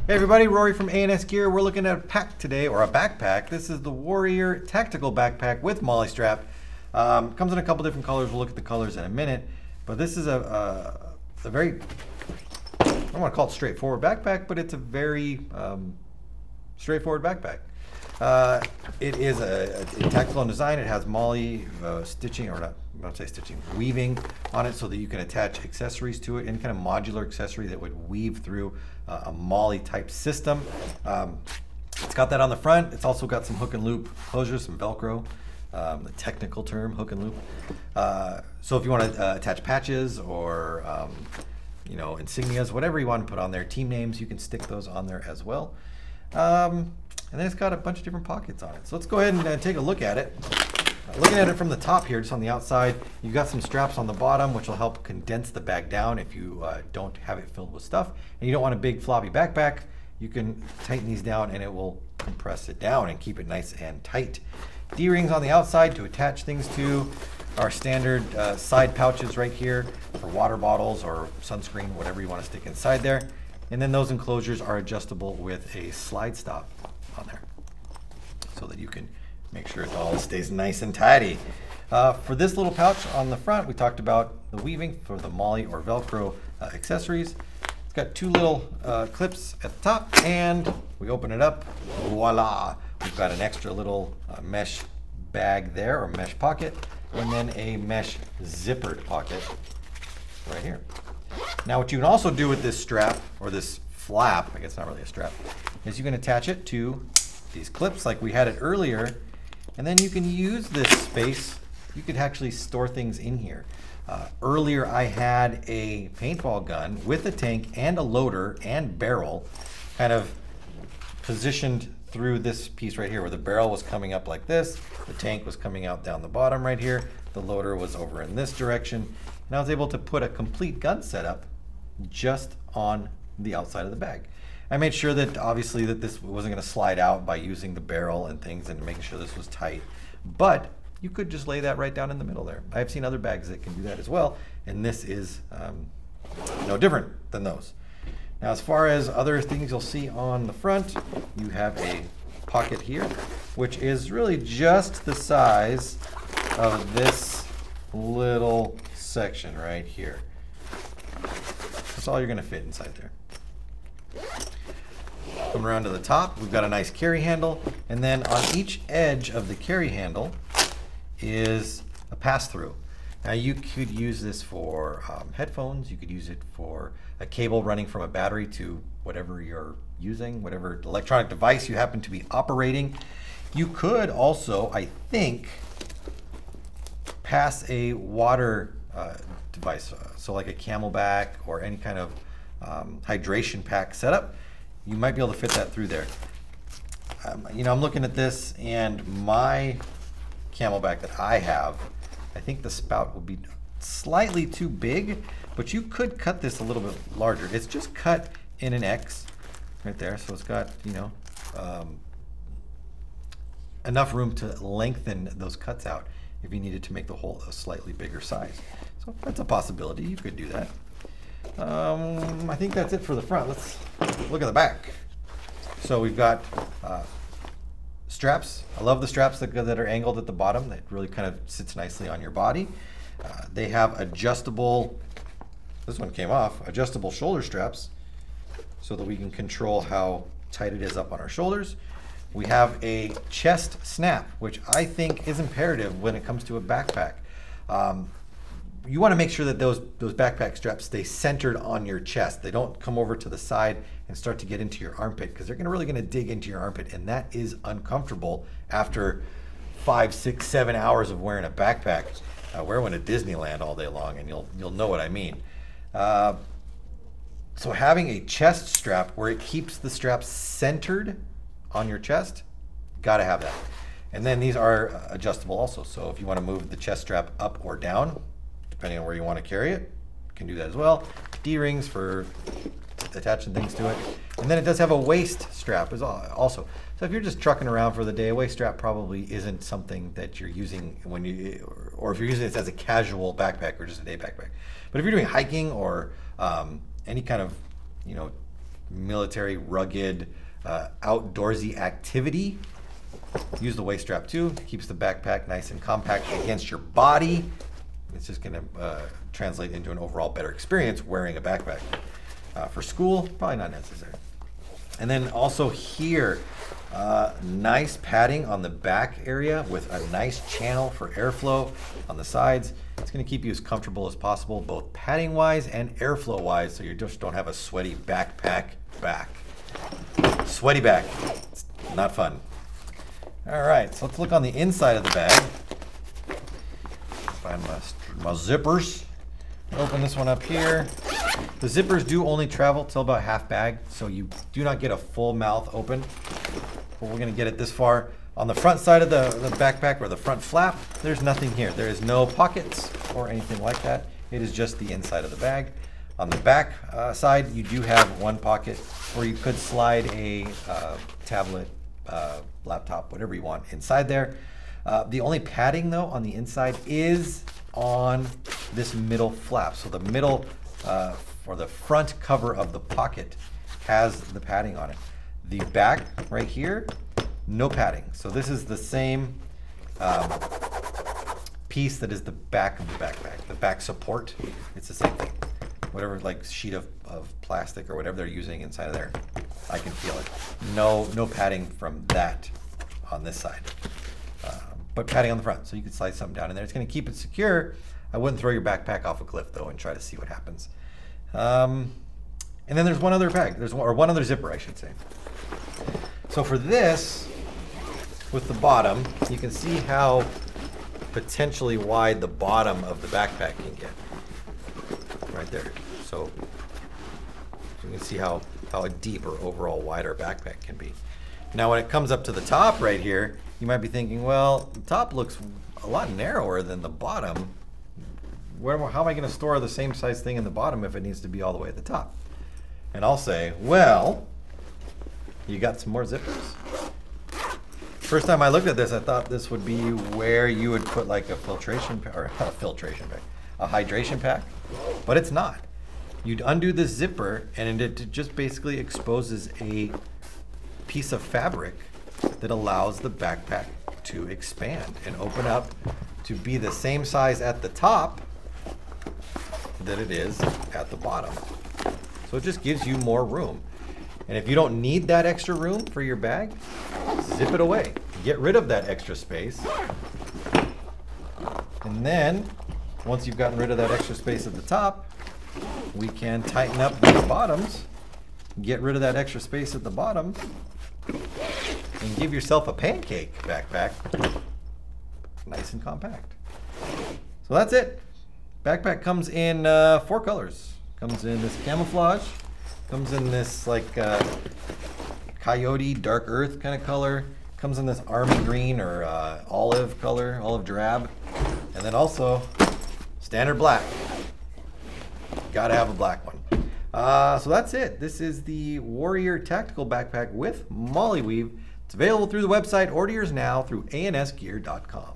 Hey everybody, Rory from A&S Gear. We're looking at a pack today, or a backpack. This is the Warrior Tactical Backpack with Molle strap. Comes in a couple different colors. We'll look at the colors in a minute. But this is a very, I don't want to call it straightforward backpack, but it's a very straightforward backpack. It is a tactical in design. It has Molle stitching, or not say stitching, weaving on it so that you can attach accessories to it, any kind of modular accessory that would weave through a Molle type system. It's got that on the front. It's also got some hook and loop closures, some Velcro, the technical term, hook and loop. So if you want to attach patches or insignias, whatever you want to put on there, team names, you can stick those on there as well. And then it's got a bunch of different pockets on it. So let's go ahead and take a look at it. Looking at it from the top here, just on the outside, you've got some straps on the bottom, which will help condense the bag down if you don't have it filled with stuff. And you don't want a big floppy backpack, you can tighten these down and it will compress it down and keep it nice and tight. D-rings on the outside to attach things to. Our standard side pouches right here for water bottles or sunscreen, whatever you want to stick inside there. And then those enclosures are adjustable with a slide stop on there so that you can make sure it all stays nice and tidy. For this little pouch on the front, we talked about the weaving for the Molle or Velcro accessories. It's got two little clips at the top, and we open it up, voila! We've got an extra little mesh bag there, or mesh pocket, and then a mesh zippered pocket right here. Now what you can also do with this strap, or this flap, I guess not really a strap, is you can attach it to these clips like we had it earlier, and then you can use this space. You could actually store things in here. Earlier I had a paintball gun with a tank and a loader and barrel kind of positioned through this piece right here, where the barrel was coming up like this, the tank was coming out down the bottom right here, the loader was over in this direction, and I was able to put a complete gun setup just on the outside of the bag. I made sure that obviously that this wasn't going to slide out by using the barrel and things and making sure this was tight, but you could just lay that right down in the middle there. I've seen other bags that can do that as well, and this is no different than those. Now, as far as other things you'll see on the front, you have a pocket here, which is really just the size of this little section right here. That's all you're going to fit inside there. Come around to the top, we've got a nice carry handle, and then on each edge of the carry handle is a pass-through. Now you could use this for headphones, you could use it for a cable running from a battery to whatever you're using, whatever electronic device you happen to be operating. You could also, I think, pass a water device, so like a Camelback or any kind of hydration pack setup. You might be able to fit that through there. I'm looking at this, and my Camelback that I have, I think the spout will be slightly too big, but you could cut this a little bit larger. It's just cut in an X right there, so it's got enough room to lengthen those cuts out if you needed to make the hole a slightly bigger size. So that's a possibility. You could do that. I think that's it for the front. Let's look at the back. So we've got straps. I love the straps that are angled at the bottom. That really kind of sits nicely on your body. They have adjustable, this one came off, adjustable shoulder straps so that we can control how tight it is up on our shoulders. We have a chest snap, which I think is imperative when it comes to a backpack. You want to make sure that those backpack straps stay centered on your chest. They don't come over to the side and start to get into your armpit, because they're really going to dig into your armpit, and that is uncomfortable after 5, 6, 7 hours of wearing a backpack. Wear one at Disneyland all day long, and you'll know what I mean. So having a chest strap where it keeps the strap centered on your chest, gotta have that. And then these are adjustable also. So if you want to move the chest strap up or down, depending on where you want to carry it, you can do that as well. D-rings for attaching things to it. And then it does have a waist strap as also. So if you're just trucking around for the day, a waist strap probably isn't something that you're using when or if you're using this as a casual backpack or just a day backpack. But if you're doing hiking or any kind of, military, rugged, outdoorsy activity. Use the waist strap too. Keeps the backpack nice and compact against your body. It's just going to translate into an overall better experience wearing a backpack. For school, probably not necessary. And then also here, nice padding on the back area with a nice channel for airflow on the sides. It's going to keep you as comfortable as possible, both padding wise and airflow wise, so you just don't have a sweaty backpack back. Sweaty back. It's not fun. All right, so let's look on the inside of the bag. Find my zippers. Open this one up here. The zippers do only travel till about half bag, so you do not get a full mouth open. But we're gonna get it this far. On the front side of the backpack, or the front flap, there's nothing here. There is no pockets or anything like that. It is just the inside of the bag. On the back side, you do have one pocket where you could slide a tablet, laptop, whatever you want inside there. The only padding though on the inside is on this middle flap. So the middle, or the front cover of the pocket has the padding on it. The back right here, no padding. So this is the same piece that is the back of the backpack, the back support. It's the same thing. Whatever like sheet of plastic or whatever they're using inside of there, I can feel it. No padding from that on this side, but padding on the front, so you can slide something down in there. It's going to keep it secure. I wouldn't throw your backpack off a cliff though and try to see what happens. And then there's one other bag. One other zipper, I should say. So for this, with the bottom, you can see how potentially wide the bottom of the backpack can get. Right there. So you can see how deep or overall wide our backpack can be. Now when it comes up to the top right here, you might be thinking, well, the top looks a lot narrower than the bottom. How am I going to store the same size thing in the bottom if it needs to be all the way at the top? And I'll say, well, you got some more zippers. First time I looked at this, I thought this would be where you would put like a filtration pack, or not a filtration pack, a hydration pack, but it's not. You'd undo this zipper and it just basically exposes a piece of fabric that allows the backpack to expand and open up to be the same size at the top that it is at the bottom. So it just gives you more room. And if you don't need that extra room for your bag, zip it away. Get rid of that extra space. And then, once you've gotten rid of that extra space at the top, we can tighten up the bottoms, get rid of that extra space at the bottom, and give yourself a pancake backpack. Nice and compact. So that's it. Backpack comes in 4 colors. Comes in this camouflage, comes in this like coyote, dark earth kind of color, comes in this army green or olive color, olive drab, and then also standard black. Gotta have a black one. So that's it. This is the Warrior Tactical Backpack with Molle Weave. It's available through the website. Order yours now through ansgear.com.